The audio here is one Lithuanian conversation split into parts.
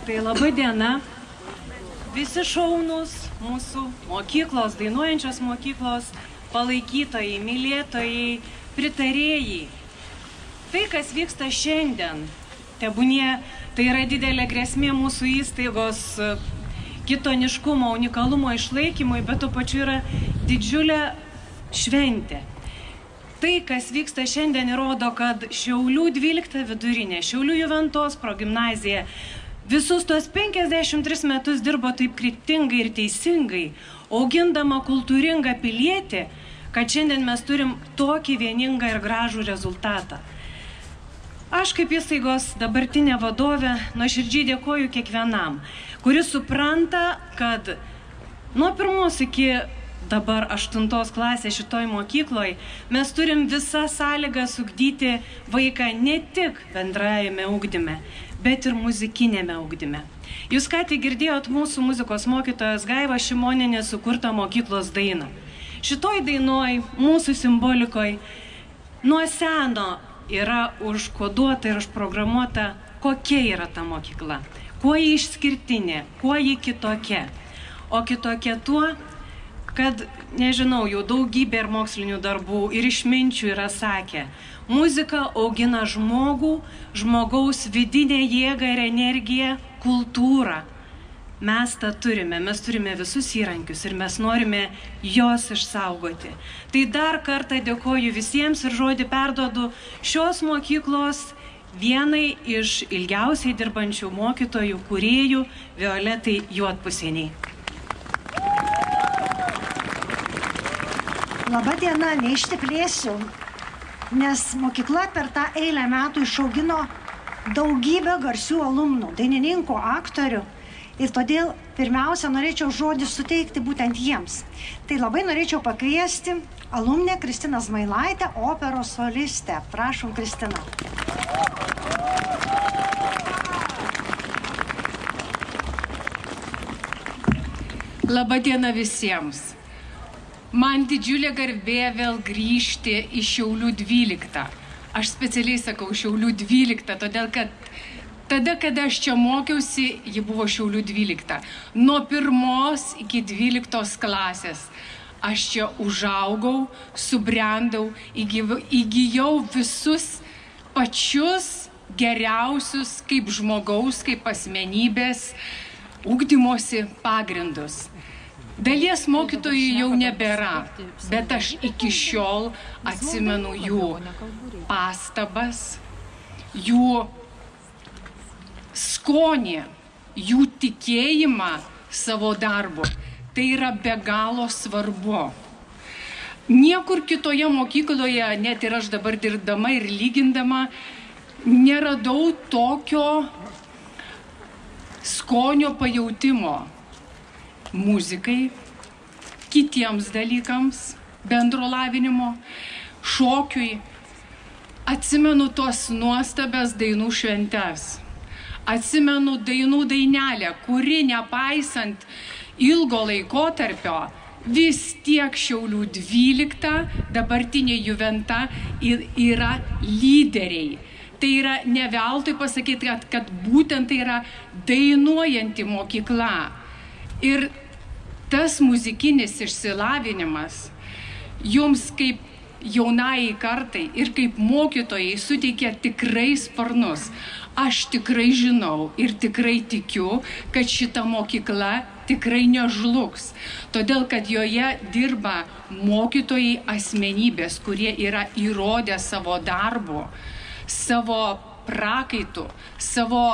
Tai laba diena, visi šaunūs mūsų mokyklos, dainuojančios mokyklos, palaikytojai, mylėtojai, pritarėjai. Tai, kas vyksta šiandien, tebūnie, tai yra didelė grėsmė mūsų įstaigos kitoniškumo, unikalumo išlaikymui, bet tuo pačiu yra didžiulė šventė. Tai, kas vyksta šiandien, įrodo, kad Šiaulių 12 vidurinė, Šiaulių Juventos progimnazija visus tos 53 metus dirbo taip kryptingai ir teisingai, augindama kultūringą pilietį, kad šiandien mes turim tokį vieningą ir gražų rezultatą. Aš kaip įstaigos dabartinė vadovė nuoširdžiai dėkoju kiekvienam, kuris supranta, kad nuo 1 iki dabar 8 klasės šitoj mokykloj mes turim visą sąlygą ugdyti vaiką ne tik bendrajame ugdyme, bet ir muzikinėme ugdyme. Jūs ką tik girdėjot mūsų muzikos mokytojos Gaiva Šimonienė sukurtą mokyklos dainą. Šitoj dainoj, mūsų simbolikoj, nuo seno yra užkoduota ir užprogramuota, kokia yra ta mokykla, kuo ji išskirtinė, kuo ji kitokia. O kitokia tuo, kad, nežinau, jau daugybė ir mokslinių darbų ir išminčių yra sakę, muzika augina žmogų, žmogaus vidinę jėgą ir energiją, kultūrą. Mes tą turime, mes turime visus įrankius ir mes norime jos išsaugoti. Tai dar kartą dėkoju visiems ir žodį perduodu šios mokyklos vienai iš ilgiausiai dirbančių mokytojų, kūrėjų, Violetai Juodpusieniai. Labą dieną, neišteplėsiu, nes mokykla per tą eilę metų išaugino daugybę garsių alumnų, dainininkų, aktorių. Ir todėl pirmiausia norėčiau žodį suteikti būtent jiems. Tai labai norėčiau pakviesti alumnę Kristiną Zmailaitę, operos solistę. Prašom, Kristina. Labą dieną visiems. Man didžiulė garbė vėl grįžti į Šiaulių 12. Aš specialiai sakau Šiaulių 12, todėl kad tada, kada aš čia mokiausi, ji buvo Šiaulių 12. Nuo 1 iki 12 klasės aš čia užaugau, subrendau, įgijau visus pačius geriausius kaip žmogaus, kaip asmenybės ugdymosi pagrindus. Dalies mokytojų jau nebėra, bet aš iki šiol atsimenu jų pastabas, jų skonį, jų tikėjimą savo darbu. Tai yra be galo svarbu. Niekur kitoje mokykloje, net ir aš dabar dirbdama ir lygindama, neradau tokio skonio pajautimo muzikai, kitiems dalykams, bendro lavinimo, šokiui. Atsimenu tos nuostabias dainų šventes. Atsimenu dainų dainelę, kuri nepaisant ilgo laikotarpio vis tiek Šiaulių 12, dabartinė Juventa yra lyderiai. Tai yra ne veltui pasakyti, kad būtent tai yra dainuojanti mokykla. Ir tas muzikinis išsilavinimas jums kaip jaunai kartai ir kaip mokytojai suteikia tikrai sparnus. Aš tikrai žinau ir tikrai tikiu, kad šita mokykla tikrai nežlugs. Todėl, kad joje dirba mokytojai asmenybės, kurie yra įrodę savo darbu, savo prakaitų, savo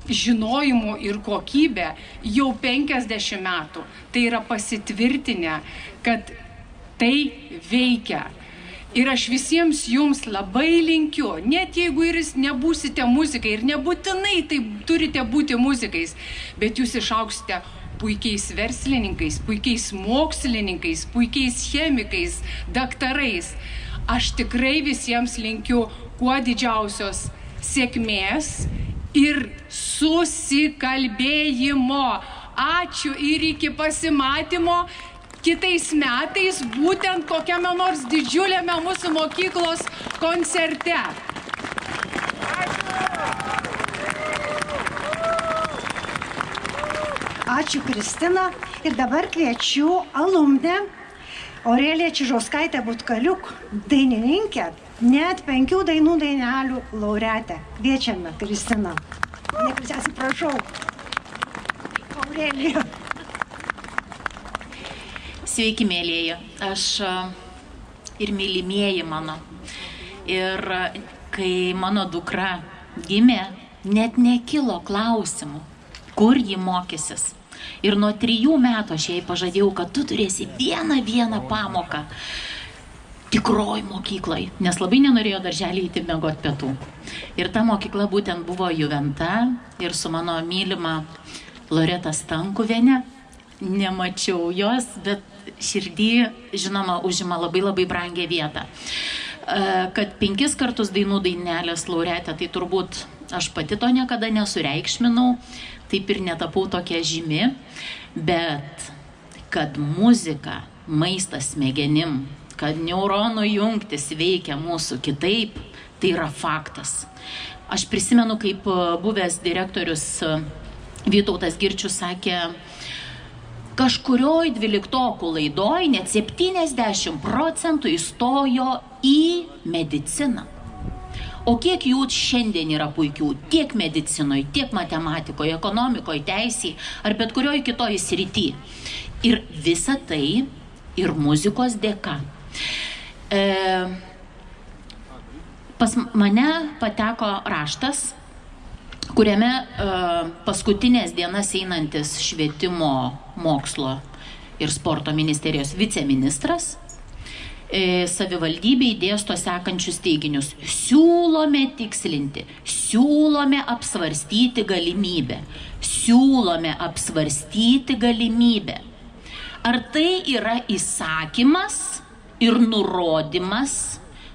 žinojimu ir kokybę jau 50 metų. Tai yra pasitvirtinę, kad tai veikia. Ir aš visiems jums labai linkiu, net jeigu ir jūs nebūsite muzikai ir nebūtinai tai turite būti muzikais, bet jūs išaugsite puikiais verslininkais, puikiais mokslininkais, puikiais chemikais, daktarais. Aš tikrai visiems linkiu kuo didžiausios sėkmės ir susikalbėjimo. Ačiū ir iki pasimatymo kitais metais būtent kokiame nors didžiuliame mūsų mokyklos koncerte. Ačiū, Kristina. Ir dabar kviečiu alumnę Aureliją Čižauskaitę Butkaliuk, dainininkę, net 5 dainų dainelių laureatę. Kviečiame, Kristina. Atsiprašau. Aurelija. Sveiki, mėlėji. Aš ir mylimieji mano. Ir kai mano dukra gimė, net nekilo klausimų, kur ji mokysis. Ir nuo 3 metų aš jai pažadėjau, kad tu turėsi vieną pamoką tikroj mokyklai, nes labai nenorėjo darželį įti miegot pietų. Ir ta mokykla būtent buvo Juventa ir su mano mylima Loreta Stankuvienė. Nemačiau jos, bet širdį, žinoma, užima labai brangią vietą. Kad 5 kartus dainų dainelės laureatė, tai turbūt aš pati to niekada nesureikšminau, taip ir netapau tokia žymi, bet kad muzika, maistas smegenim, kad neuronų jungtis veikia mūsų kitaip, tai yra faktas. Aš prisimenu, kaip buvęs direktorius Vytautas Girčius sakė, kažkurioj 12 laidoj net 70% įstojo į mediciną. O kiek jų šiandien yra puikių, tiek medicinoje, tiek matematikoje, ekonomikoje, teisėje ar bet kurioje kitoje srity. Ir visa tai ir muzikos dėka. Pas mane pateko raštas, kuriame paskutinės dienas einantis švietimo, mokslo ir sporto ministerijos viceministras savivaldybei dėsto sekančius teiginius. Siūlome tikslinti, siūlome apsvarstyti galimybę. Siūlome apsvarstyti galimybę. Ar tai yra įsakymas ir nurodymas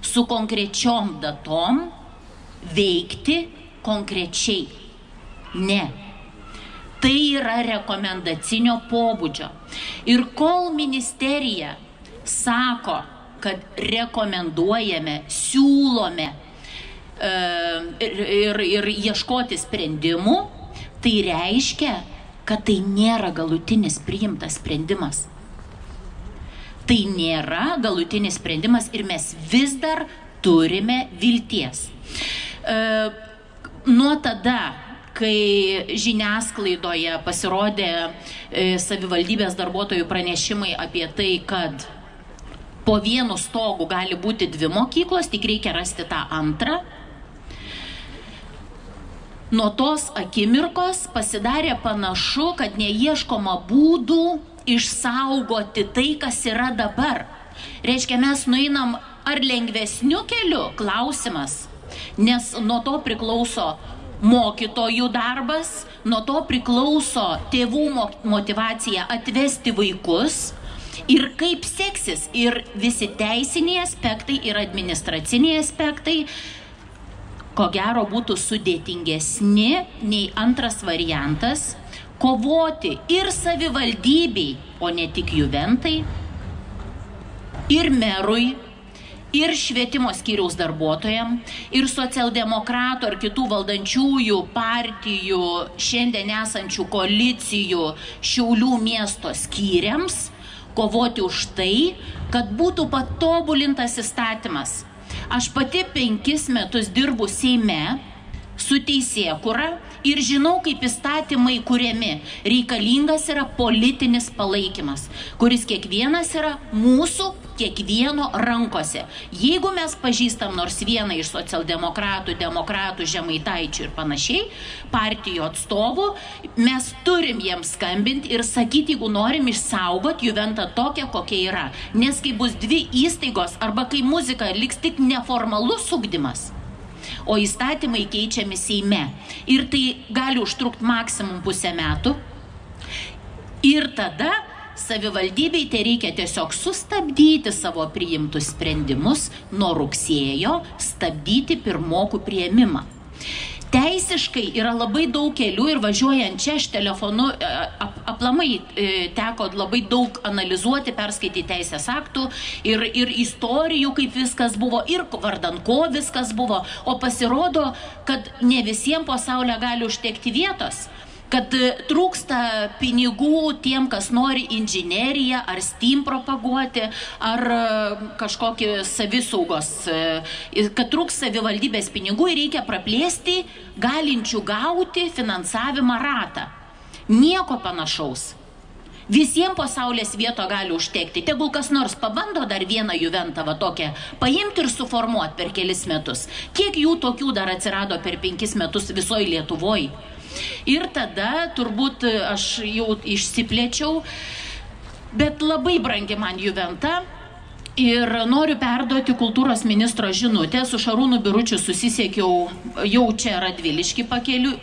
su konkrečiom datom veikti konkrečiai? Ne. Tai yra rekomendacinio pobūdžio. Ir kol ministerija sako, kad rekomenduojame, siūlome ir ieškoti sprendimų, tai reiškia, kad tai nėra galutinis priimtas sprendimas. Tai nėra galutinis sprendimas ir mes vis dar turime vilties. Nuo tada, kai žiniasklaidoje pasirodė savivaldybės darbuotojų pranešimai apie tai, kad po vienu stogu gali būti 2 mokyklos, tik reikia rasti tą antrą. Nuo tos akimirkos pasidarė panašu, kad neieškoma būdų išsaugoti tai, kas yra dabar. Reiškia, mes nueinam ar lengvesniu keliu, klausimas, nes nuo to priklauso mokytojų darbas, nuo to priklauso tėvų motyvacija atvesti vaikus ir kaip seksis ir visi teisiniai aspektai ir administraciniai aspektai, ko gero būtų sudėtingesni nei antras variantas, kovoti ir savivaldybei, o ne tik Juventai, ir merui, ir švietimo skyriaus darbuotojam, ir socialdemokratų ar kitų valdančiųjų partijų šiandien esančių koalicijų Šiaulių miesto skyriams, kovoti už tai, kad būtų patobulintas įstatymas. Aš pati 5 metus dirbu Seime su teisėkūra ir žinau, kaip įstatymai kuriami. Reikalingas yra politinis palaikymas, kuris kiekvienas yra mūsų kiekvieno rankose. Jeigu mes pažįstam nors vieną iš socialdemokratų, demokratų, Žemaitaičių ir panašiai, partijų atstovų, mes turim jiems skambinti ir sakyti, jeigu norim išsaugoti Juventą tokią, kokia yra. Nes kai bus 2 įstaigos arba kai muzika liks tik neformalus ugdymas, o įstatymai keičiami Seime. Ir tai gali užtrukti maksimum 1,5 metų. Ir tada savivaldybei tai reikia tiesiog sustabdyti savo priimtus sprendimus nuo rugsėjo, stabdyti pirmokų priėmimą. Teisiškai yra labai daug kelių ir važiuojant čia aš telefonu aplamai teko labai daug analizuoti, perskaityti teisės aktų ir istorijų, kaip viskas buvo, ir vardan ko viskas buvo. O pasirodo, kad ne visiems pasaulyje gali užtekti vietos. kad trūksta pinigų tiem, kas nori inžineriją ar STEAM propaguoti, ar kažkokį savisaugos, kad trūks savivaldybės pinigų ir reikia praplėsti galinčių gauti finansavimą ratą. Nieko panašaus. Visiems po saulės vieto gali užtekti. Tegul kas nors pabando dar vieną Juventą va tokią paimti ir suformuoti per kelis metus. Kiek jų tokių dar atsirado per 5 metus visoje Lietuvoje? Ir tada turbūt aš jau išsiplėčiau, bet labai brangi man Juventa. Ir noriu perduoti kultūros ministro žinutę. Su Šarūnu Biručiu susisiekiau jau čia Radviliškį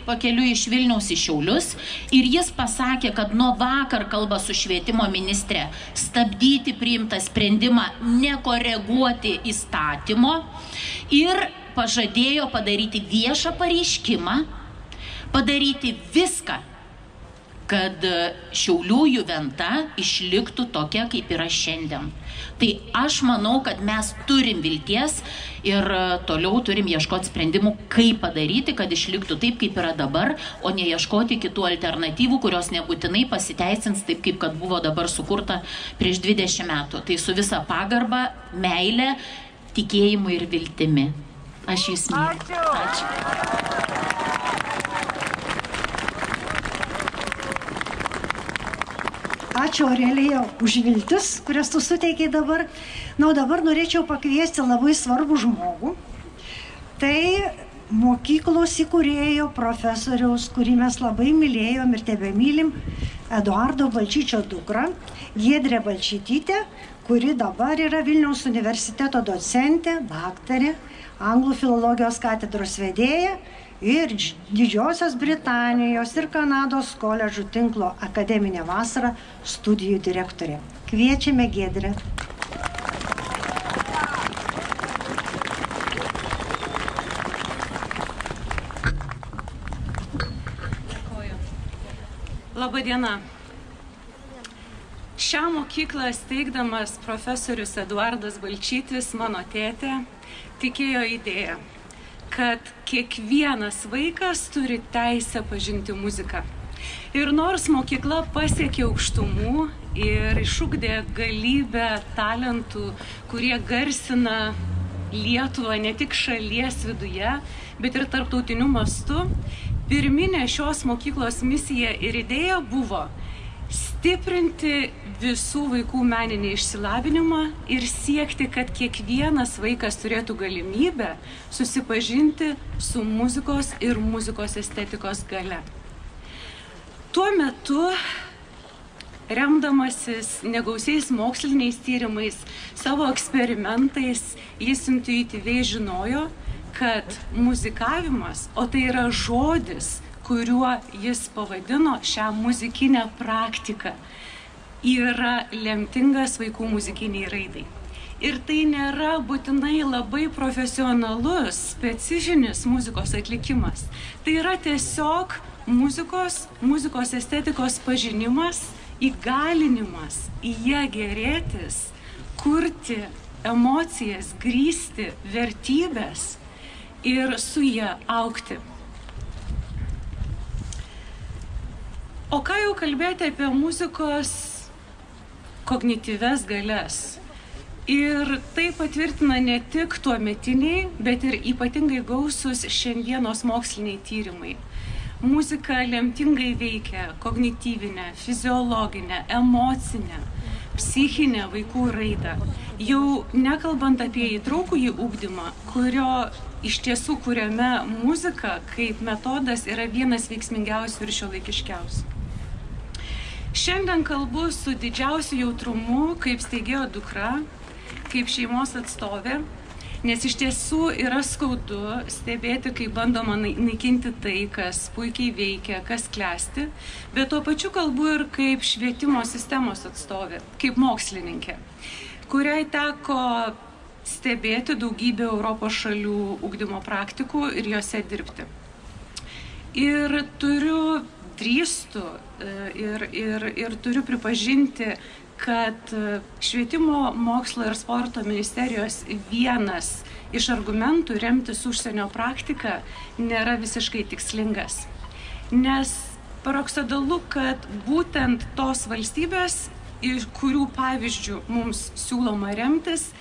pakeliu iš Vilniaus į Šiaulius. Ir jis pasakė, kad nuo vakar kalba su švietimo ministre stabdyti priimtą sprendimą, nekoreguoti įstatymo ir pažadėjo padaryti viešą pareiškimą, padaryti viską, kad Šiaulių Juventa išliktų tokia, kaip yra šiandien. Tai aš manau, kad mes turim vilties ir toliau turim ieškoti sprendimų, kaip padaryti, kad išliktų taip, kaip yra dabar, o ne ieškoti kitų alternatyvų, kurios nebūtinai pasiteisins taip, kaip kad buvo dabar sukurta prieš 20 metų. Tai su visa pagarba, meile, tikėjimu ir viltimi. Aš jūs myliu. Ačiū. Ačiū, Aurelija, už viltis, kurias tu suteikiai dabar. Na, o dabar norėčiau pakviesti labai svarbų žmogų. Tai mokyklos įkūrėjo profesoriaus, kurį mes labai mylėjom ir tebemylim, Eduardo Balčyčio dukra, Giedrė Balčytytė, kuri dabar yra Vilniaus universiteto docentė, daktarė, anglų filologijos katedros vedėja ir Didžiosios Britanijos ir Kanados koledžų tinklo akademinė vasara studijų direktorė. Kviečiame Giedrę. Labą dieną. Šią mokyklą steigdamas profesorius Eduardas Balčytis, mano tėtė, tikėjo idėją, kad kiekvienas vaikas turi teisę pažinti muziką. Ir nors mokykla pasiekė aukštumų ir išugdė galybę talentų, kurie garsina Lietuvą ne tik šalies viduje, bet ir tarptautiniu mastu, pirminė šios mokyklos misija ir idėja buvo stiprinti visų vaikų meninį išsilavinimą ir siekti, kad kiekvienas vaikas turėtų galimybę susipažinti su muzikos ir muzikos estetikos galia. Tuo metu, remdamasis negausiais moksliniais tyrimais, savo eksperimentais, jis intuityviai žinojo, kad muzikavimas, o tai yra žodis, kuriuo jis pavadino šią muzikinę praktiką, yra lemtingas vaikų muzikiniai raidai. Ir tai nėra būtinai labai profesionalus, specifinis muzikos atlikimas. Tai yra tiesiog muzikos estetikos pažinimas, įgalinimas į ją gėrėtis, kurti emocijas, grįsti vertybės ir su ją augti. O ką jau kalbėti apie muzikos kognityves galias? Ir tai patvirtina ne tik tuometiniai, bet ir ypatingai gausus šiandienos moksliniai tyrimai. Muzika lemtingai veikia kognityvinę, fiziologinę, emocinę, psichinę vaikų raidą. Jau nekalbant apie įtraukųjį ugdymą, kurio iš tiesų kuriame muzika kaip metodas yra vienas veiksmingiausių ir šiuolaikiškiausių. Šiandien kalbu su didžiausiu jautrumu kaip steigėjo dukra, kaip šeimos atstovė, nes iš tiesų yra skaudu stebėti, kaip bandoma naikinti tai, kas puikiai veikia, kas klesti, bet tuo pačiu kalbu ir kaip švietimo sistemos atstovė, kaip mokslininkė, kuriai teko stebėti daugybę Europos šalių ugdymo praktikų ir juose dirbti. Ir drįstu ir turiu pripažinti, kad švietimo, mokslo ir sporto ministerijos vienas iš argumentų remtis užsienio praktiką nėra visiškai tikslingas. Nes Paradoksalu, kad būtent tos valstybės, kurių pavyzdžių mums siūloma remtis,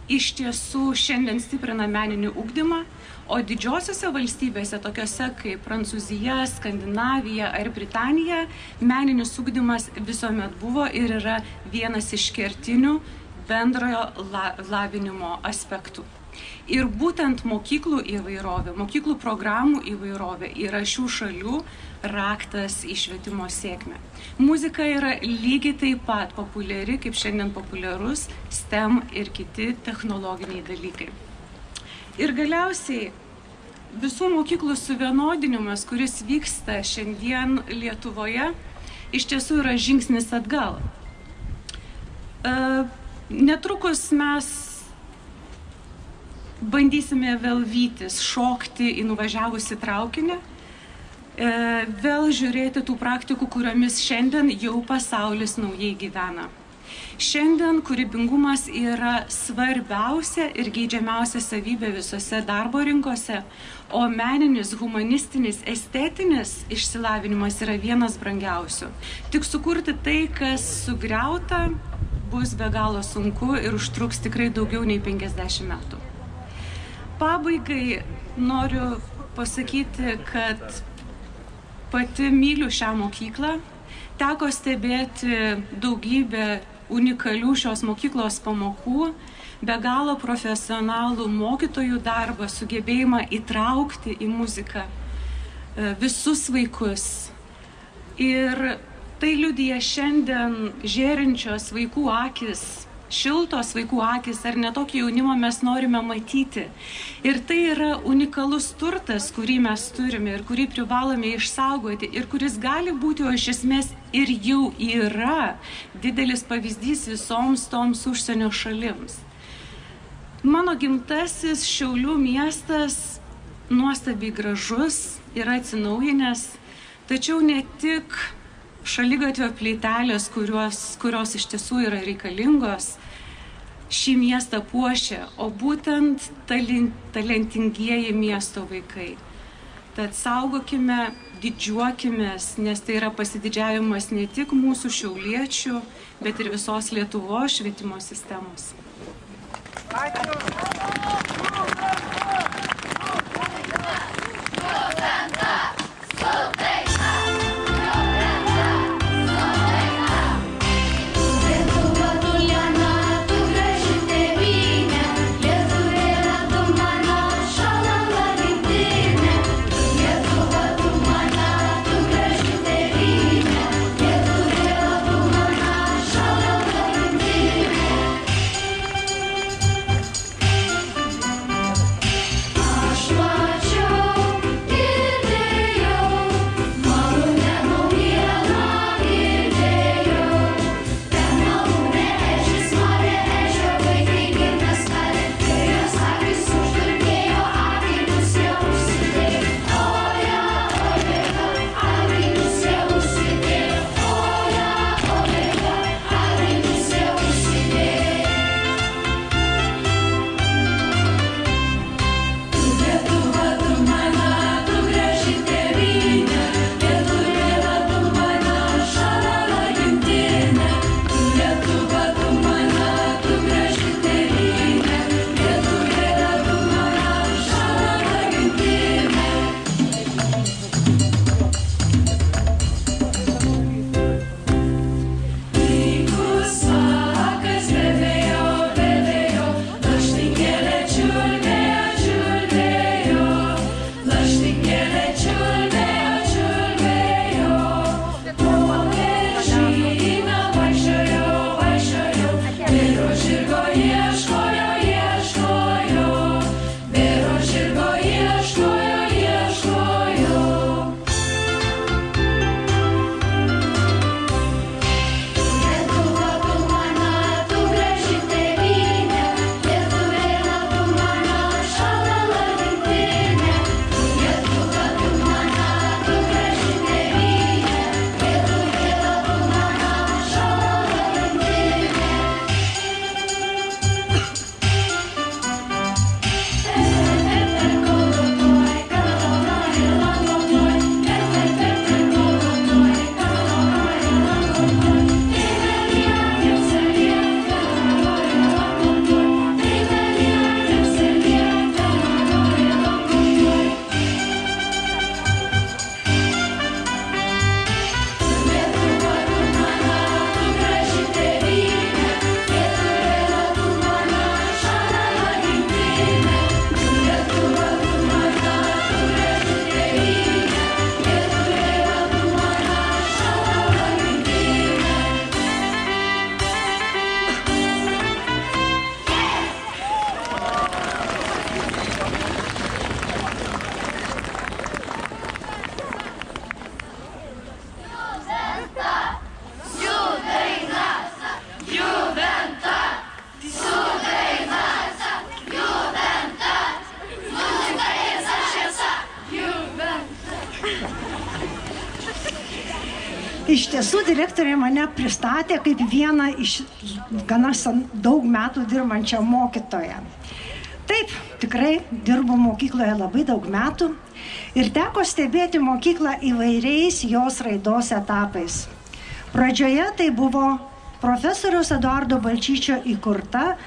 iš tiesų šiandien stiprina meninį ugdymą, o didžiosiose valstybėse, tokiose kaip Prancūzija, Skandinavija ar Britanija, meninis ugdymas visuomet buvo ir yra vienas iš kertinių bendrojo lavinimo aspektų. Ir būtent mokyklų įvairovė, mokyklų programų įvairovė yra šių šalių raktas į švietimo sėkmę. Muzika yra lygiai taip pat populiari, kaip šiandien populiarus STEM ir kiti technologiniai dalykai. Ir galiausiai visų mokyklų suvienodinimas, kuris vyksta šiandien Lietuvoje, iš tiesų yra žingsnis atgal. Netrukus mes bandysime vėl vytis, šokti į nuvažiavusį traukinį, vėl žiūrėti tų praktikų, kuriomis šiandien jau pasaulis naujai gyvena. Šiandien kūrybingumas yra svarbiausia ir geidžiamiausia savybė visose darbo rinkose, o meninis, humanistinis, estetinis išsilavinimas yra vienas brangiausių. Tik sukurti tai, kas sugriauta, bus be galo sunku ir užtruks tikrai daugiau nei 50 metų. Pabaigai noriu pasakyti, kad pati myliu šią mokyklą. Teko stebėti daugybę unikalių šios mokyklos pamokų, be galo profesionalų mokytojų darbą, sugebėjimą įtraukti į muziką visus vaikus. Ir tai liudija šiandien žėrinčios vaikų akis, šiltos vaikų akis, ar netokį jaunimą mes norime matyti. Ir tai yra unikalus turtas, kurį mes turime ir kurį privalome išsaugoti ir kuris gali būti, o iš esmės ir jau yra didelis pavyzdys visoms toms užsienio šalims. Mano gimtasis Šiaulių miestas nuostabiai gražus, yra atsinaujinęs, tačiau ne tik šaligatvio plytelės, kurios iš tiesų yra reikalingos, šį miestą puošia, o būtent talentingieji miesto vaikai. Tad saugokime, didžiuokimės, nes tai yra pasididžiavimas ne tik mūsų šiauliečių, bet ir visos Lietuvos švietimo sistemos. Iš tiesų direktorė mane pristatė kaip vieną iš gana daug metų dirbančią mokytoją. Taip, tikrai dirbu mokykloje labai daug metų ir teko stebėti mokyklą įvairiais jos raidos etapais. Pradžioje tai buvo profesoriaus Eduardo Balčyčio įkurta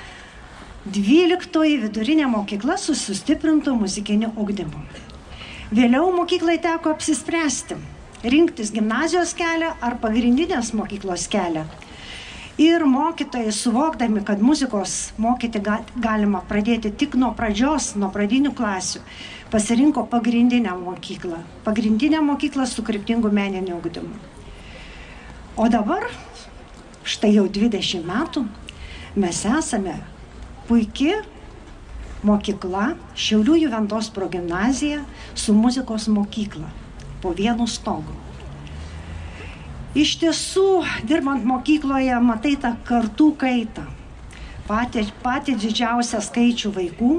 12 vidurinė mokykla su sustiprintu muzikiniu ugdymu. Vėliau mokyklai teko apsispręsti, rinktis gimnazijos kelią ar pagrindinės mokyklos kelią. Ir mokytojai, suvokdami, kad muzikos mokyti galima pradėti tik nuo pradžios, nuo pradinių klasių, pasirinko pagrindinę mokyklą su kryptingu meniniu ugdymu. O dabar, štai jau 20 metų, mes esame puiki mokykla, Šiaulių Juventos progimnazija su muzikos mokykla po vienu stogu. Iš tiesų, dirbant mokykloje, matai tą kartų kaitą, patį didžiausią skaičių vaikų,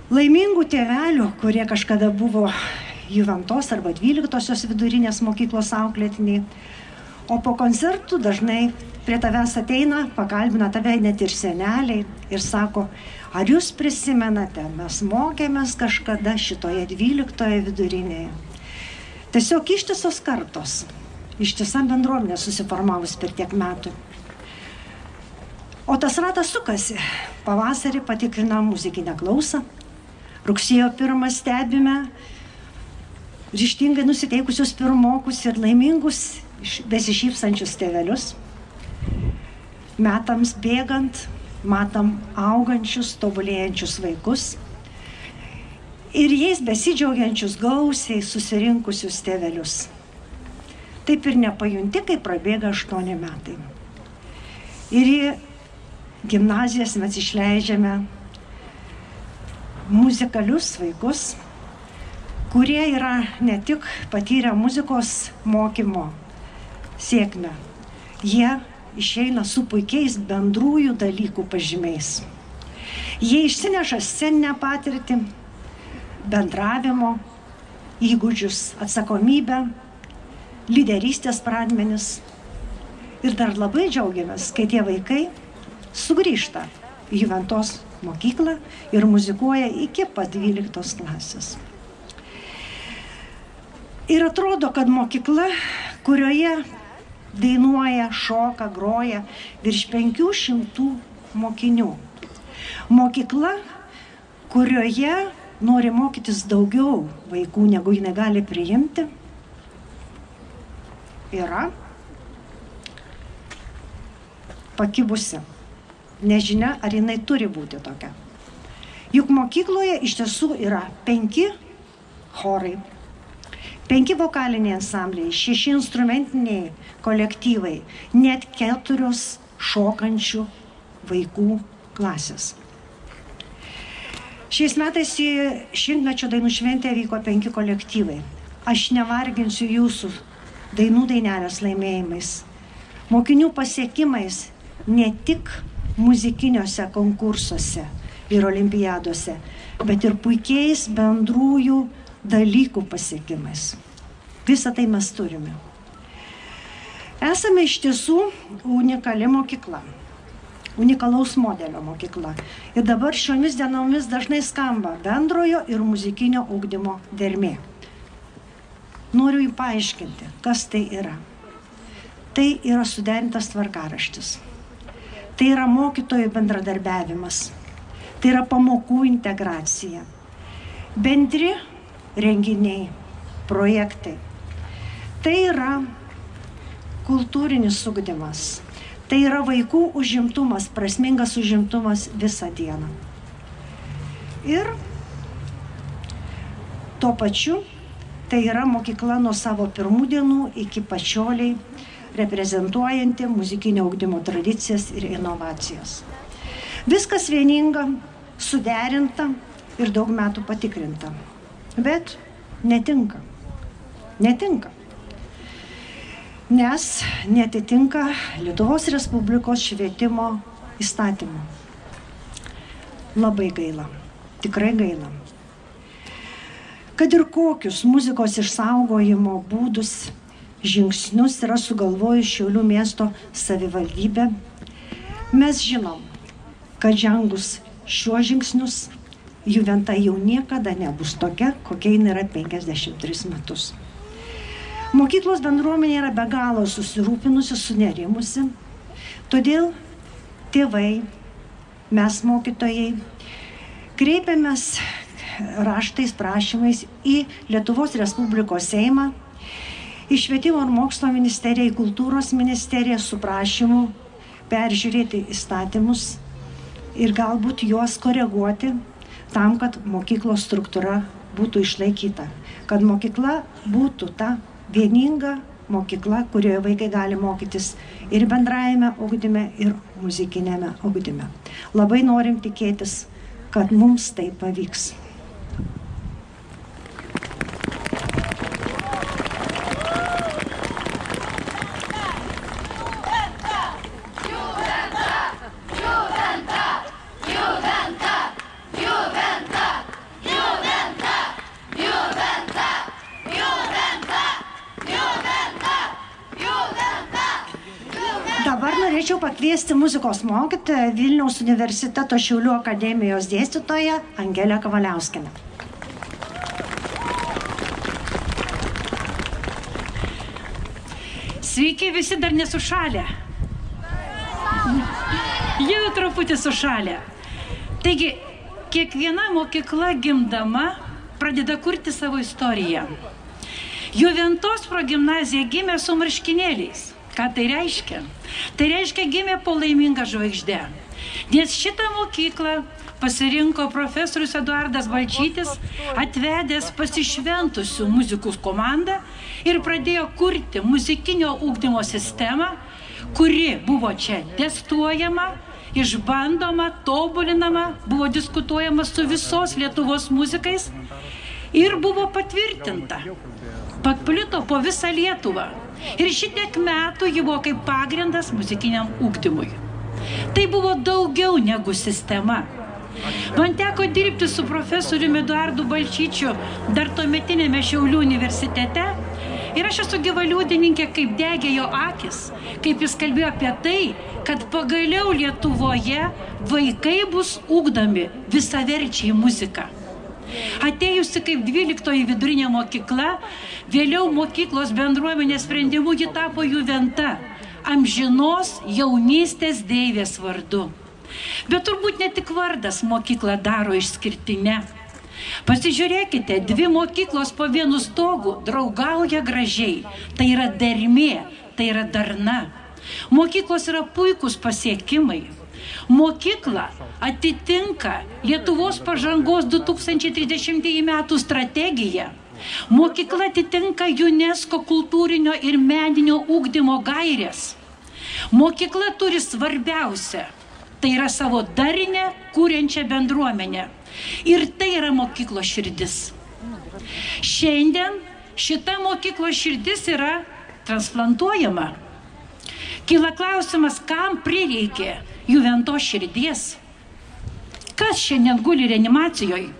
laimingų tėvelių, kurie kažkada buvo Juventos arba 12-osios vidurinės mokyklos auklėtiniai, o po koncertų dažnai prie tavęs ateina, pakalbina tave net ir seneliai ir sako, ar jūs prisimenate, mes mokėmės kažkada šitoje 12-oje vidurinėje. Tiesiog ištisos kartos, ištisa bendruomenė susiformavus per tiek metų. O tas ratas sukasi. Pavasarį patikrinam muzikinę klausą, rugsėjo 1 stebime ryžtingai nusiteikusius pirmokus ir laimingus besišypsančius tėvelius. Metams bėgant, matom augančius, tobulėjančius vaikus ir jais besidžiaugiančius gausiai susirinkusius tėvelius. Taip ir nepajunti, kai prabėga 8 metai. Ir į gimnazijas mes išleidžiame muzikalius vaikus, kurie yra ne tik patyrę muzikos mokymo sėkmę, jie išeina su puikiais bendrųjų dalykų pažymiais. Jie išsineša sceninę patirtį, bendravimo, įgūdžius, atsakomybę, lyderystės pradmenis. Ir dar labai džiaugiamės, kai tie vaikai sugrįžta į Juventos mokyklą ir muzikuoja iki pat 12 klasės. Ir atrodo, kad mokykla, kurioje dainuoja, šoka, groja virš 500 mokinių. Mokykla, kurioje nori mokytis daugiau vaikų, negu jinai gali priimti, yra pakibusi. Nežinia, ar jinai turi būti tokia. Juk mokykloje iš tiesų yra 5 chorai, 5 vokaliniai ansambliai, 6 instrumentiniai kolektyvai, net 4 šokančių vaikų klasės. Šiais metais į 100-mečio dainų šventę vyko 5 kolektyvai. Aš nevarginsiu jūsų dainų dainelės laimėjimais, mokinių pasiekimais ne tik muzikiniuose konkursuose ir olimpiadose, bet ir puikiais bendrųjų dalykų pasiekimais. Visą tai mes turime. Esame iš tiesų unikali mokykla, unikalaus modelio mokykla. Ir dabar šiomis dienomis dažnai skamba bendrojo ir muzikinio ugdymo dermė. Noriu jums paaiškinti, kas tai yra. Tai yra suderintas tvarkaraštis. Tai yra mokytojų bendradarbiavimas. Tai yra pamokų integracija. Bendri renginiai, projektai. Tai yra kultūrinis ugdymas. Tai yra vaikų užimtumas, prasmingas užimtumas visą dieną. Ir tuo pačiu tai yra mokykla nuo savo pirmų dienų iki pačioliai reprezentuojanti muzikinio ugdymo tradicijas ir inovacijas. Viskas vieninga, suderinta ir daug metų patikrinta. Bet netinka. Netinka. Nes netitinka Lietuvos Respublikos švietimo įstatymų. Labai gaila. Tikrai gaila. Kad ir kokius muzikos išsaugojimo būdus žingsnius yra sugalvojus Šiaulių miesto savivaldybė. Mes žinom, kad žengus šiuos žingsnius Juventa jau niekada nebus tokia, kokia jinai yra 53 metus. Mokyklos bendruomenė yra be galo susirūpinusi, sunerimusi. Todėl tėvai, mes mokytojai, kreipiamės raštais, prašymais į Lietuvos Respublikos Seimą, į Švietimo ir mokslo ministeriją, į Kultūros ministeriją su prašymu peržiūrėti įstatymus ir galbūt juos koreguoti tam, kad mokyklos struktūra būtų išlaikyta. Kad mokykla būtų ta vieninga mokykla, kurioje vaikai gali mokytis ir bendrajame ugdyme, ir muzikinėme ugdyme. Labai norim tikėtis, kad mums tai pavyks. Norėčiau pakviesti muzikos mokytoją Vilniaus universiteto Šiaulių akademijos dėstytoją Angelę Kavaliauskienę. Sveiki, visi dar nesušalę. Jau truputį sušalę. Taigi, kiekviena mokykla gimdama pradeda kurti savo istoriją. Juventos progimnazija gimė su marškinėliais. Ką tai reiškia? Tai reiškia gimė po laiminga žvaigžde. Nes šitą mokyklą pasirinko profesorius Eduardas Balčytis, atvedęs pasišventusių muzikos komandą ir pradėjo kurti muzikinio ugdymo sistemą, kuri buvo čia testuojama, išbandoma, tobulinama, buvo diskutuojama su visos Lietuvos muzikais ir buvo patvirtinta. Paplito po visą Lietuvą. Ir šitiek metų ji buvo kaip pagrindas muzikiniam ugdymui. Tai buvo daugiau negu sistema. Man teko dirbti su profesoriumi Eduardu Balčyčiu dar tuometinėme Šiaulių universitete ir aš esu gyva liudininkė, kaip degė jo akis, kaip jis kalbėjo apie tai, kad pagaliau Lietuvoje vaikai bus ugdomi visaverčiai muziką. Atėjusi kaip 12 vidurinė mokykla, vėliau mokyklos bendruomenės sprendimu ji tapo Juventa, amžinos jaunystės deivės vardu. Bet turbūt ne tik vardas mokyklą daro išskirtinę. Pasižiūrėkite, 2 mokyklos po vienu stogu draugauja gražiai. Tai yra dermė, tai yra darna. Mokyklos yra puikūs pasiekimai. Mokykla atitinka Lietuvos pažangos 2030 metų strategiją. Mokykla atitinka UNESCO kultūrinio ir meninio ugdymo gairės. Mokykla turi svarbiausia, tai yra savo darinę, kuriančią bendruomenę. Ir tai yra mokyklos širdis. Šiandien šita mokyklos širdis yra transplantuojama. Kyla klausimas, kam prireikė Juventos širdies. Kas šiandien guli reanimacijoje?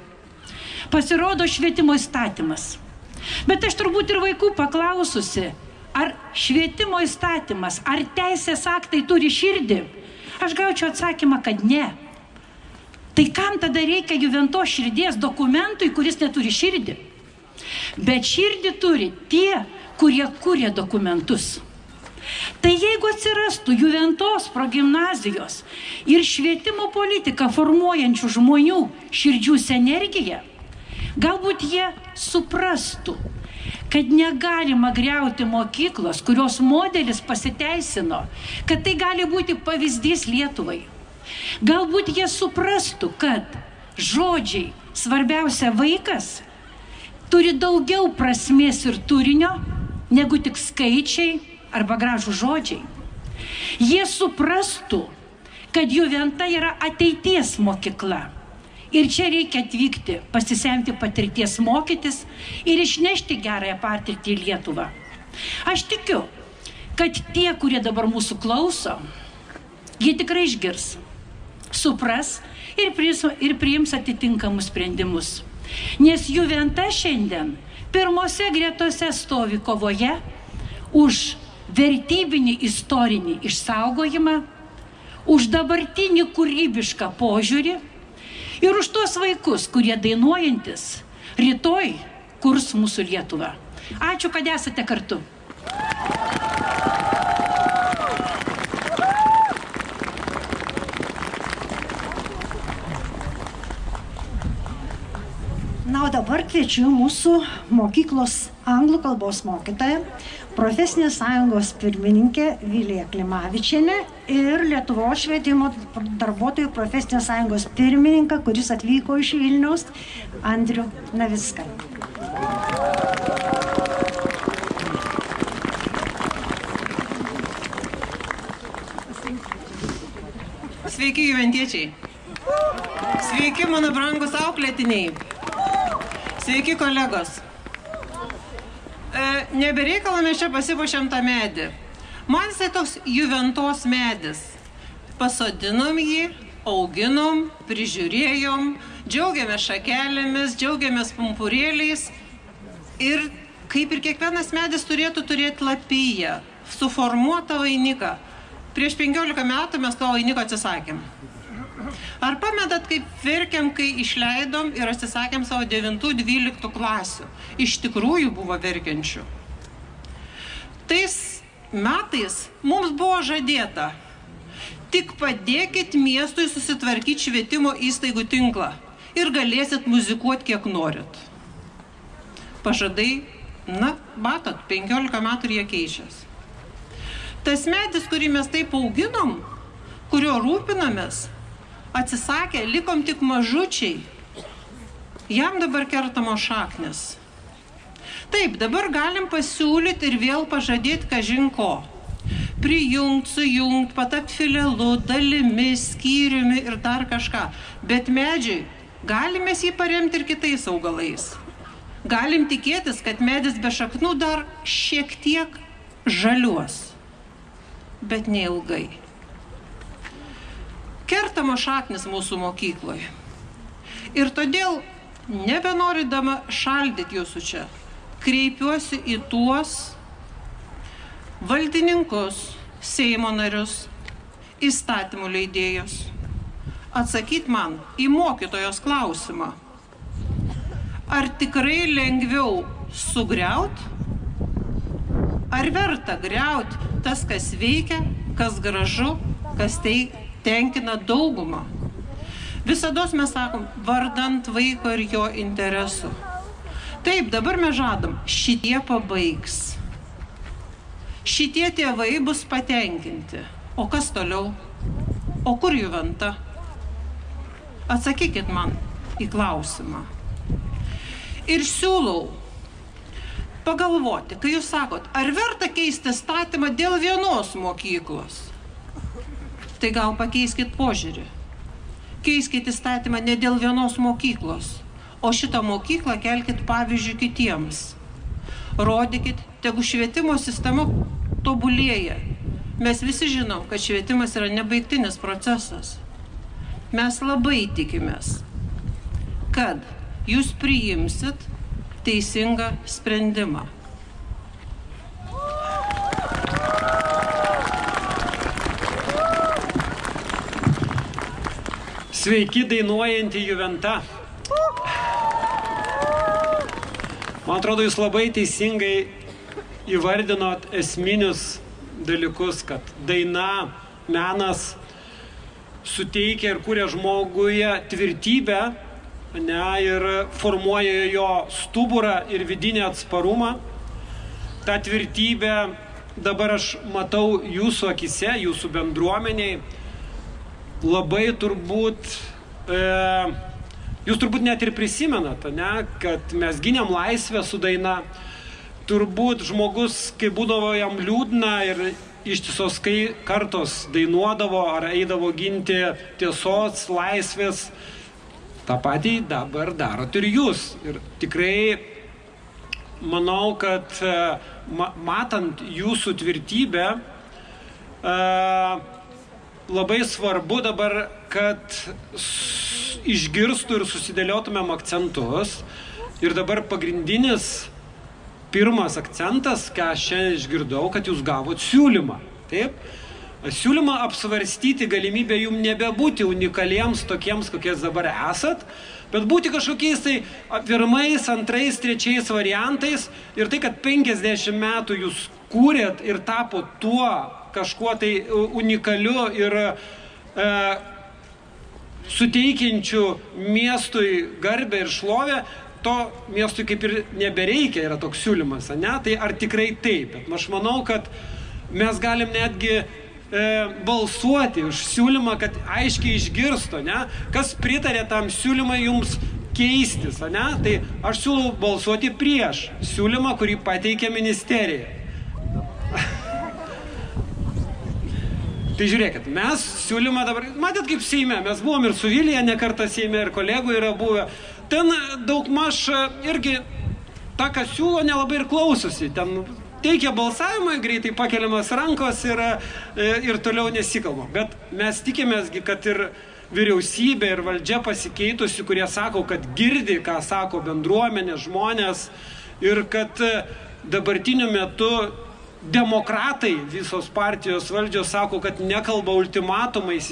Pasirodo švietimo įstatymas. Bet aš turbūt ir vaikų paklaususi, ar švietimo įstatymas, ar teisės aktai turi širdį? Aš gaučiau atsakymą, kad ne. Tai kam tada reikia Juventos širdies dokumentui, kuris neturi širdį? Bet širdį turi tie, kurie kuria dokumentus. Tai jeigu atsirastų Juventos progimnazijos ir švietimo politiką formuojančių žmonių širdžių sinergija, galbūt jie suprastų, kad negalima griauti mokyklos, kurios modelis pasiteisino, kad tai gali būti pavyzdys Lietuvai. Galbūt jie suprastų, kad žodžiai, svarbiausia vaikas, turi daugiau prasmės ir turinio, negu tik skaičiai arba gražų žodžiai. Jie suprastų, kad Juventa yra ateities mokykla. Ir čia reikia atvykti, pasisemti patirties mokytis ir išnešti gerąją patirtį į Lietuvą. Aš tikiu, kad tie, kurie dabar mūsų klauso, jie tikrai išgirs, supras ir priims atitinkamus sprendimus. Nes Juventa šiandien pirmose gretose stovi kovoje už vertybinį istorinį išsaugojimą, už dabartinį kūrybišką požiūrį ir už tuos vaikus, kurie dainuojantis rytoj kurs mūsų Lietuvą. Ačiū, kad esate kartu. Na, o dabar kviečiu mūsų mokyklos anglų kalbos mokytoją, profesinės sąjungos pirmininkę Viliją Klimavičienę ir Lietuvos švietimo darbuotojų profesinės sąjungos pirmininką, kuris atvyko iš Vilniaus, Andrių Navicką. Sveiki, juventiečiai. Sveiki, mano brangus auklėtiniai. Sveiki, kolegos. Nebereikalą mes čia pasipuošėm tą medį. Man jisai toks juventos medis. Pasodinom jį, auginom, prižiūrėjom, džiaugiamės šakelėmis, džiaugiamės pumpurėliais. Ir kaip ir kiekvienas medis turėtų turėti lapiją, suformuotą vainiką. Prieš 15 metų mes to vainiko atsisakėm. Ar pamenat, kaip verkėm, kai išleidom ir atsisakėm savo 9-12 klasių? Iš tikrųjų buvo verkiančių. Tais metais mums buvo žadėta: tik padėkit miestui susitvarkyti švietimo įstaigų tinklą ir galėsit muzikuoti kiek norit. Pažadai, na, matot, 15 metų ir jie keičiasi. Tas medis, kurį mes taip auginom, kurio rūpinamės, atsisakė, likom tik mažučiai. Jam dabar kertamos šaknis. Taip, dabar galim pasiūlyti ir vėl pažadėti kažin ko. Prijungt, sujungt, patapt filialu, dalimis, skyriumi ir dar kažką. Bet medžiai, galim mes jį paremti ir kitais augalais. Galim tikėtis, kad medis be šaknų dar šiek tiek žaliuos. Bet neilgai. Kertamo šaknis mūsų mokykloje. Ir todėl, nebenorydama šaldyti jūsų čia, kreipiuosi į tuos valdininkus, Seimo narius, įstatymų leidėjus, atsakyti man į mokytojos klausimą. Ar tikrai lengviau sugriaut? Ar verta griaut tas, kas veikia, kas gražu, kas tenkina daugumą? Visados mes sakom, vardant vaiko ir jo interesų. Taip, dabar mes žadam, šitie pabaigs. Šitie tėvai bus patenkinti. O kas toliau? O kur juventa? Atsakykit man į klausimą. Ir siūlau pagalvoti, kai jūs sakot, ar verta keisti statymą dėl vienos mokyklos? Tai gal pakeiskit požiūrį. Keiskit įstatymą ne dėl vienos mokyklos, o šitą mokyklą kelkit pavyzdžių kitiems. Rodykit, tegu švietimo sistema tobulėja. Mes visi žinom, kad švietimas yra nebaigtinis procesas. Mes labai tikimės, kad jūs priimsit teisingą sprendimą. Sveiki, dainuojanti juventa. Man atrodo, jūs labai teisingai įvardinot esminius dalykus, kad daina, menas suteikia ir kuria žmoguje tvirtybę, ne, ir formuoja jo stuburą ir vidinį atsparumą. Ta tvirtybė dabar aš matau jūsų akise, jūsų bendruomeniai. Labai turbūt, jūs turbūt net ir prisimenate, ne, kad mes gynėm laisvę su daina. Turbūt žmogus, kai būdavo jam liūdna ir ištisos kartos dainuodavo ar eidavo ginti tiesos, laisvės, tą patį dabar darot ir jūs. Ir tikrai manau, kad matant jūsų tvirtybę, labai svarbu dabar, kad išgirstų ir susidėliotumėm akcentus. Ir dabar pagrindinis pirmas akcentas, ką aš šiandien išgirdau, kad jūs gavot siūlymą. Taip? Siūlymą apsvarstyti galimybę jums nebebūti unikaliems tokiems, kokies dabar esat, bet būti kažkokiais tai pirmais, antrais, trečiais variantais ir tai, kad 50 metų jūs kūrėt ir tapo tuo kažkuo tai unikaliu ir suteikiančiu miestui garbę ir šlovę, to miestui kaip ir nebereikia, yra toks siūlymas, ne? Tai ar tikrai taip? Bet aš manau, kad mes galim netgi balsuoti už siūlymą, kad aiškiai išgirsto, ne? Kas pritarė tam siūlymą jums keistis, ne? Tai aš siūlau balsuoti prieš siūlymą, kurį pateikė ministerija. Tai žiūrėkit, mes siūlymą dabar, matėt kaip Seime, mes buvom ir su Vilija ne kartą Seime, ir kolegų yra buvę. Ten daugmaž irgi tą, ką siūlo, nelabai ir klausosi. Ten teikia balsavimą, greitai pakeliamas rankos ir toliau nesikalba. Bet mes tikimėsgi, kad ir vyriausybė, ir valdžia pasikeitusi, kurie sako, kad girdi, ką sako bendruomenė, žmonės, ir kad dabartiniu metu demokratai, visos partijos valdžios sako, kad nekalba ultimatumais,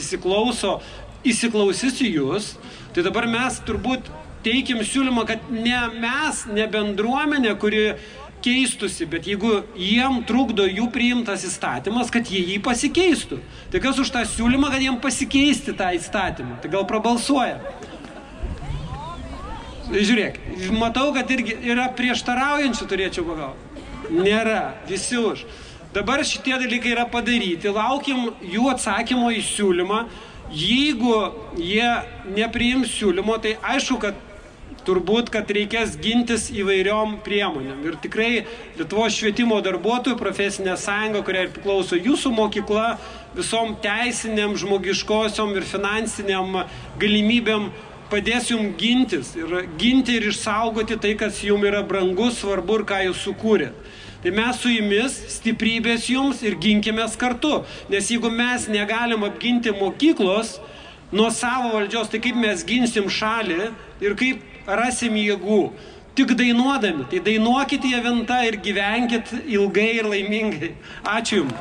įsiklausys į jūs. Tai dabar mes turbūt teikim siūlymą, kad ne mes, ne bendruomenė, kuri keistusi, bet jeigu jiem trukdo jų priimtas įstatymas, kad jie jį pasikeistų. Tai kas už tą siūlymą, kad jiem pasikeisti tą įstatymą? Tai gal prabalsuoja. Žiūrėk, matau, kad irgi yra prieštaraujančių, turėčiau pagauti. Nėra, visi už. Dabar šitie dalykai yra padaryti, laukiam jų atsakymo į siūlymą. Jeigu jie nepriims siūlymo, tai aišku, kad turbūt, kad reikės gintis įvairiom priemonėm. Ir tikrai Lietuvos švietimo darbuotojų profesinė sąjunga, kuriai priklauso jūsų mokykla, visom teisiniam, žmogiškosiom ir finansiniam galimybėm padės jums gintis ir išsaugoti tai, kas jums yra brangus, svarbu ir ką jūs sukūrėt. Tai mes su jumis, stiprybės jums ir ginkimės kartu. Nes jeigu mes negalim apginti mokyklos nuo savo valdžios, tai kaip mes ginsim šalį ir kaip rasim jėgų? Tik dainuodami. Tai dainuokit ją ventą ir gyvenkit ilgai ir laimingai. Ačiū jums.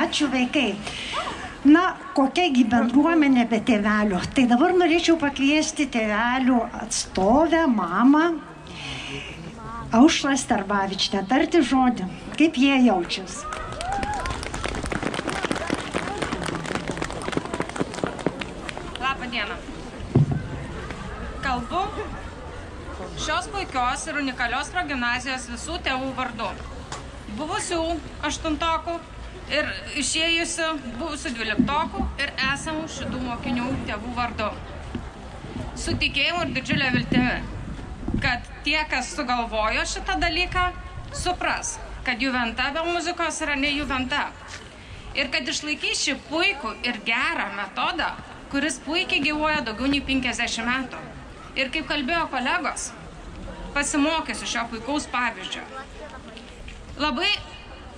ačiū vaikai. Na, kokiagi bendruomenė be tėvelių. Tai dabar norėčiau pakviesti tėvelių atstovę, mamą, Aušrą Starbavičienę, tarti žodį, kaip jie jaučiasi. Labą dieną. Kalbu šios puikios ir unikalios progimnazijos visų tėvų vardu. Buvusių aštuntokų ir išėjusių buvusių dvyliktokų ir esamų šitų mokinių tėvų vardu. Su tikėjimu ir didžiulė viltimi, kad tie, kas sugalvojo šitą dalyką, supras, kad Juventa be muzikos yra ne Juventa. Ir kad išlaikys šį puikų ir gerą metodą, kuris puikiai gyvuoja daugiau nei 50 metų. Ir kaip kalbėjo kolegos, pasimokysiu šio puikaus pavyzdžio. Labai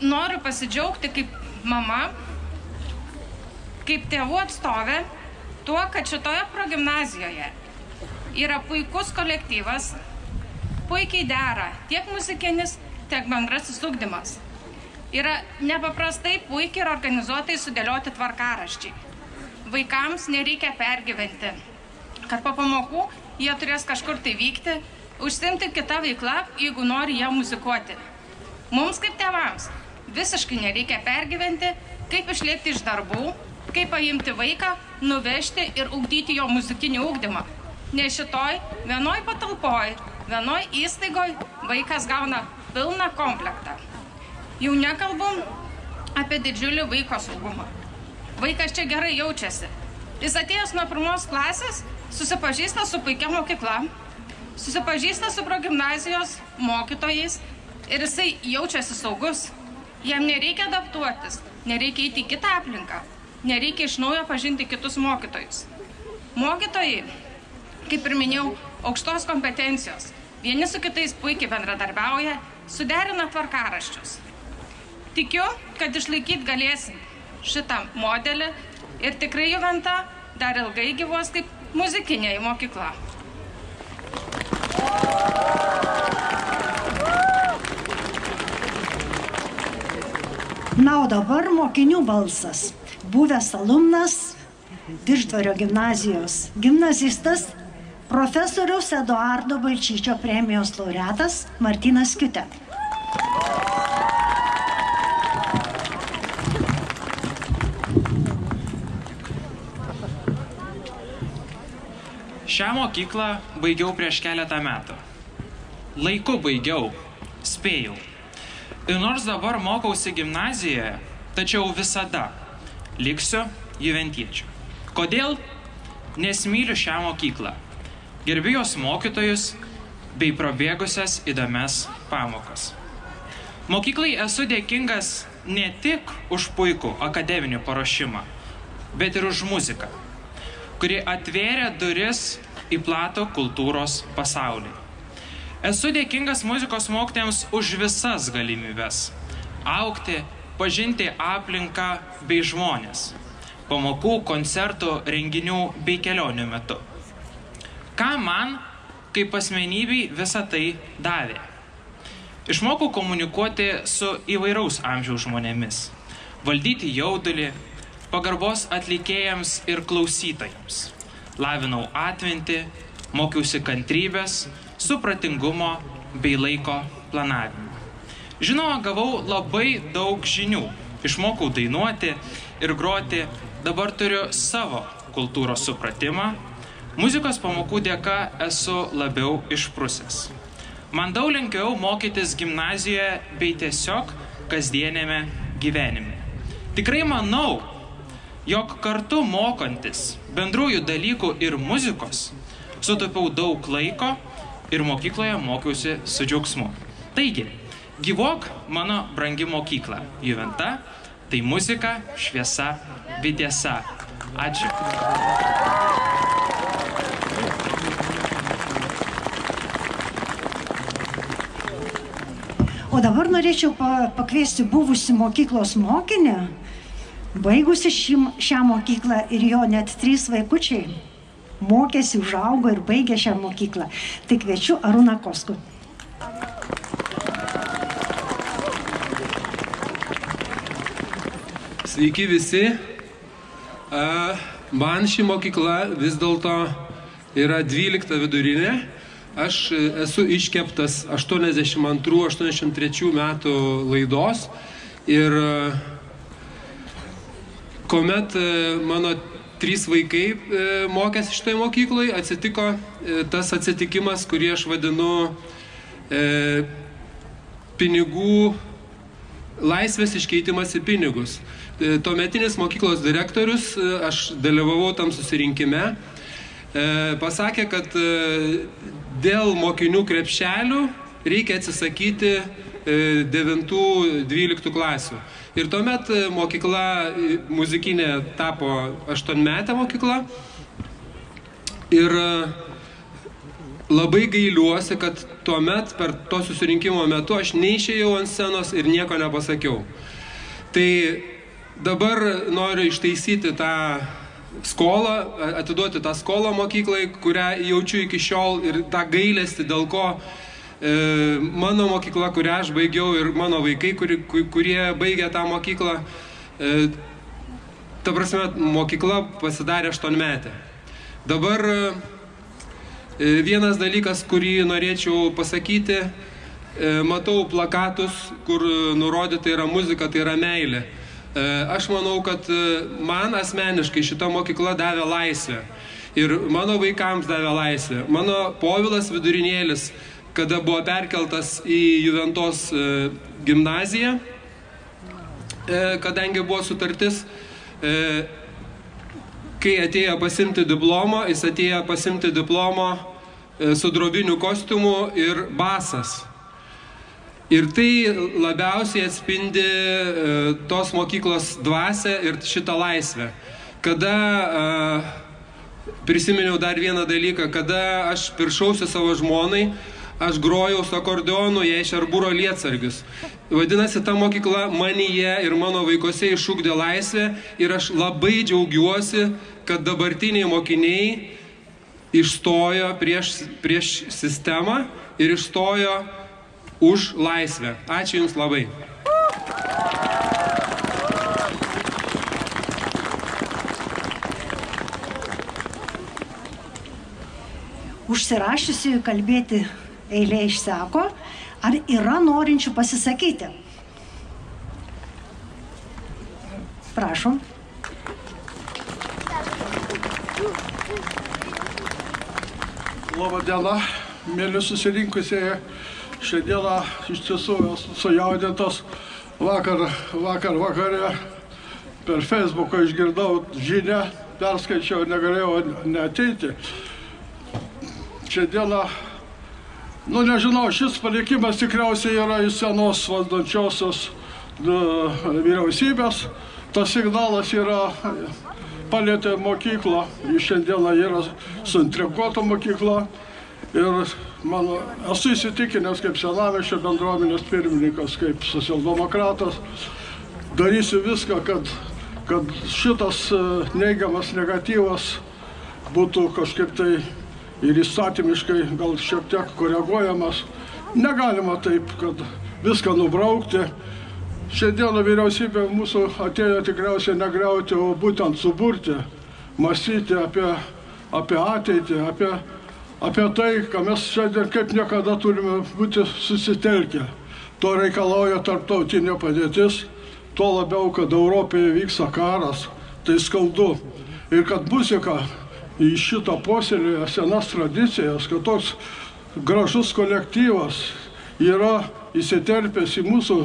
noriu pasidžiaugti kaip mama, kaip tėvų atstovė, tuo, kad šitoje progimnazijoje yra puikus kolektyvas, puikiai dera tiek muzikinis, tiek bendrasis ugdymas. Yra nepaprastai puikiai ir organizuotai sudėlioti tvarkaraščiai. Vaikams nereikia pergyventi, kad po pamokų jie turės kažkur tai vykti, užsiimti kitą veiklą, jeigu nori jie muzikuoti. Mums kaip tėvams visiškai nereikia pergyventi, kaip išlėkti iš darbų, kaip paimti vaiką, nuvežti ir ugdyti jo muzikinį ugdymą. Nes šitoj vienoj patalpoj, vienoj įstaigoj vaikas gauna pilną komplektą. Jau nekalbu apie didžiulį vaiko saugumą. Vaikas čia gerai jaučiasi. Jis atėjęs nuo 1 klasės, susipažįsta su puikia mokykla, susipažįsta su progimnazijos mokytojais ir jisai jaučiasi saugus. Jam nereikia adaptuotis, nereikia eiti į kitą aplinką, nereikia iš naujo pažinti kitus mokytojus. Mokytojai, kaip ir minėjau, aukštos kompetencijos. Vieni su kitais puikiai bendradarbiauja, suderina tvarkaraščius. Tikiu, kad išlaikyti galėsim šitą modelį ir tikrai Juventa dar ilgai gyvuos kaip muzikinė mokykla. Na, o dabar mokinių balsas. Buvęs alumnas Virždvario gimnazijos gimnazistas, profesoriaus Eduardo Balčyčio premijos laureatas Martynas Kiutė. Šią mokyklą baigiau prieš keletą metų. Laiku baigiau, spėjau. Ir nors dabar mokausi gimnazijoje, tačiau visada liksiu juventiečiu. Kodėl? Nes myliu šią mokyklą, gerbiu jos mokytojus bei prabėgusias įdomias pamokas. Mokyklai esu dėkingas ne tik už puikų akademinį paruošimą, bet ir už muziką, kuri atvėrė duris į platų kultūros pasaulį. Esu dėkingas muzikos mokytojams už visas galimybes augti, pažinti aplinką bei žmonės, pamokų, koncertų, renginių bei kelionių metu. Ką man, kaip asmenybei, visą tai davė? Išmokau komunikuoti su įvairaus amžiaus žmonėmis, valdyti jaudulį, pagarbos atlikėjams ir klausytojams. Lavinau atmintį, mokiausi kantrybės, supratingumo bei laiko planavimo. Žinoma, gavau labai daug žinių. Išmokau dainuoti ir groti, dabar turiu savo kultūros supratimą. Muzikos pamokų dėka esu labiau išprusęs. Man daug lengviau mokytis gimnazijoje bei tiesiog kasdienėme gyvenime. Tikrai manau, jog kartu mokantis bendrųjų dalykų ir muzikos sutaupiau daug laiko ir mokykloje mokiausi su džiaugsmu. Taigi, gyvuok mano brangi mokykla. Juventa – tai muzika, šviesa bei tiesa. Ačiū. O dabar norėčiau pakviesti buvusi mokyklos mokinę, baigusi šią mokyklą ir jo net 3 vaikučiai mokėsi, užaugo ir baigė šią mokyklą. Tai kviečiu Arūną Koskų. Sveiki visi. Man ši mokykla vis dėlto yra 12 vidurinė. Aš esu iškeptas 82-83 metų laidos ir kuomet mano 3 vaikai mokėsi šitoje mokykloje, atsitiko tas atsitikimas, kurį aš vadinu pinigų laisvės iškeitimas į pinigus. Tuometinis mokyklos direktorius, aš dalyvavau tam susirinkime, pasakė, kad dėl mokinių krepšelių reikia atsisakyti 9-12 klasių. Ir tuomet mokykla muzikinė tapo 8-metė mokykla. Ir labai gailiuosi, kad tuomet per to susirinkimo metu aš neišėjau ant scenos ir nieko nepasakiau. Tai dabar noriu ištaisyti tą skolą, atiduoti tą skolą mokyklai, kurią jaučiu iki šiol, ir tą gailestį, dėl ko mano mokykla, kurią aš baigiau, ir mano vaikai, kurie baigė tą mokyklą, ta prasme, mokykla pasidarė 8-metė. Dabar vienas dalykas, kurį norėčiau pasakyti, matau plakatus, kur nurodyta yra muzika, tai yra meilė. Aš manau, kad man asmeniškai šita mokykla davė laisvę ir mano vaikams davė laisvę. Mano Povilas vidurinėlis, kada buvo perkeltas į Juventos gimnaziją, kadangi buvo sutartis, kai atėjo pasimti diplomo, jis atėjo pasimti diplomo su drobiniu kostiumu ir basas. Ir tai labiausiai atspindi tos mokyklos dvasią ir šitą laisvę. Kada, prisiminiau dar vieną dalyką, kada aš piršausi savo žmonai, aš grojau su akordeonu jai Šerbūro lietsargius. Vadinasi, ta mokykla manyje ir mano vaikuose išugdė laisvę ir aš labai džiaugiuosi, kad dabartiniai mokiniai išstojo prieš sistemą ir išstojo už laisvę. Ačiū Jums labai. Užsirašysiu kalbėti eilė išseko. Ar yra norinčių pasisakyti? Prašom. Labą dieną, mėly susirinkusieji. Šiandieną iš tiesų esu sujaudintas. Vakare per Facebooką išgirdau žinią, perskaičiau, negalėjau neateiti. Šiandieną, nežinau, šis palikimas tikriausiai yra iš senos valdančiosios vyriausybės. Tas signalas yra palietė mokyklą, šiandieną yra suintriguota mokykla. Ir esu įsitikinęs kaip senamiesčio bendruomenės pirmininkas, kaip socialdemokratas, darysiu viską, kad šitas neigiamas negatyvas būtų kažkaip tai ir įstatymiškai gal šiek tiek koreguojamas. Negalima taip, kad viską nubraukti. Šiandieną vyriausybė mūsų atėjo tikriausiai negriauti, o būtent suburti, mąstyti apie ateitį, apie tai, ką mes šiandien kaip niekada turime būti susitelkę. To reikalauja tarptautinė padėtis, tuo labiau, kad Europoje vyksta karas, tai skaudu. Ir kad muzika į šitą puoselėja senas tradicijas, kad toks gražus kolektyvas yra įsiterpęs į mūsų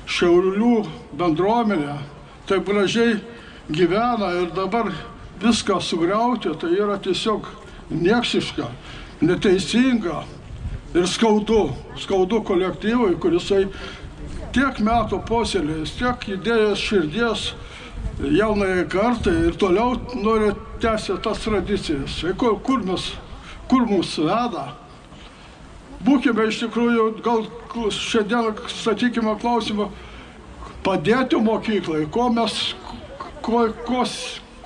Šiaulių bendruomenę, taip gražiai gyvena ir dabar viską sugriauti, tai yra tiesiog nieksiška, neteisinga ir skaudu kolektyvui, kurisai tiek metų puoselėjęs, tiek idėjęs širdies jaunai kartai ir toliau nori tęsti tas tradicijas. Kur mus veda? Būkime iš tikrųjų, gal šiandien statykime klausimą, padėti mokyklai,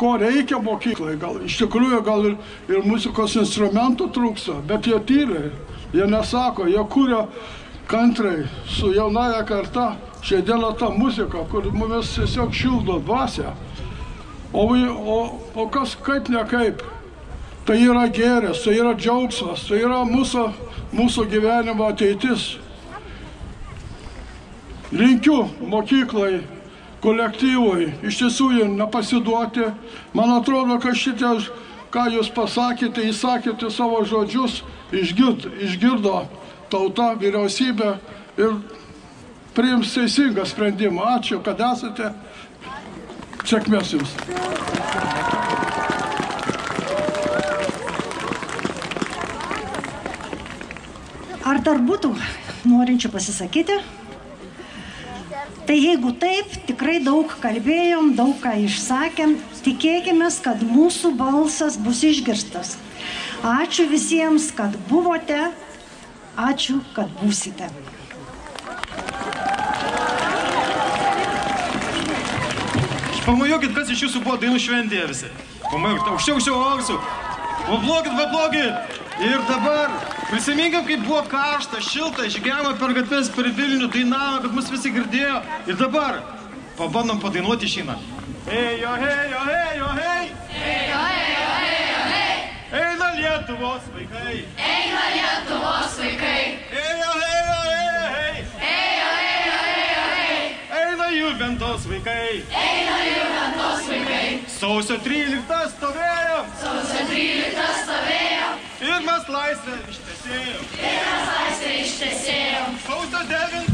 ko reikia mokyklai, gal iš tikrųjų gal ir muzikos instrumentų trūksta, bet jie tyliai, jie nesako, jie kuria kantriai su jaunaja karta šiandieną ta muzika, kur mumis tiesiog šildo dvasią. O kas kaip ne kaip, tai yra gėris, tai yra džiaugsmas, tai yra mūsų gyvenimo ateitis. Linkiu mokyklai, kolektyvui, iš tiesų nepasiduoti. Man atrodo, kad šitie, ką jūs pasakėte, įsakėte savo žodžius, išgirdo tauta, vyriausybė ir priims teisingą sprendimą. Ačiū, kad esate. Sėkmės jums. Ar dar būtų norinčių pasisakyti? Tai jeigu taip, tikrai daug kalbėjom, daug ką išsakėm, tikėkime, kad mūsų balsas bus išgirstas. Ačiū visiems, kad buvote, ačiū, kad būsite. Pamojokit, kas iš jūsų buvo dainų šventėje visi. Pamojokit, aukščiau. Paplokit. Ir dabar prisiminkim, kaip buvo karšta, šilta, žygiavome per gatves, per Vilnių, dainavome, kad mus visi girdėjo. Ir dabar pabandom padainuoti šiną. Ejo, hejo, hejo, hei! Ejo, hejo, hejo, hei! Eina Lietuvos vaikai! Eina Lietuvos vaikai! Ejo, hejo, hejo, hei! Ejo, hejo, hejo, hei! Eina Juventos vaikai! Eina Juventos vaikai! Sausio 13 stovėjom! Sausio 13 stovėjom! Ir mes laisvę ištesėjom! Sausio 9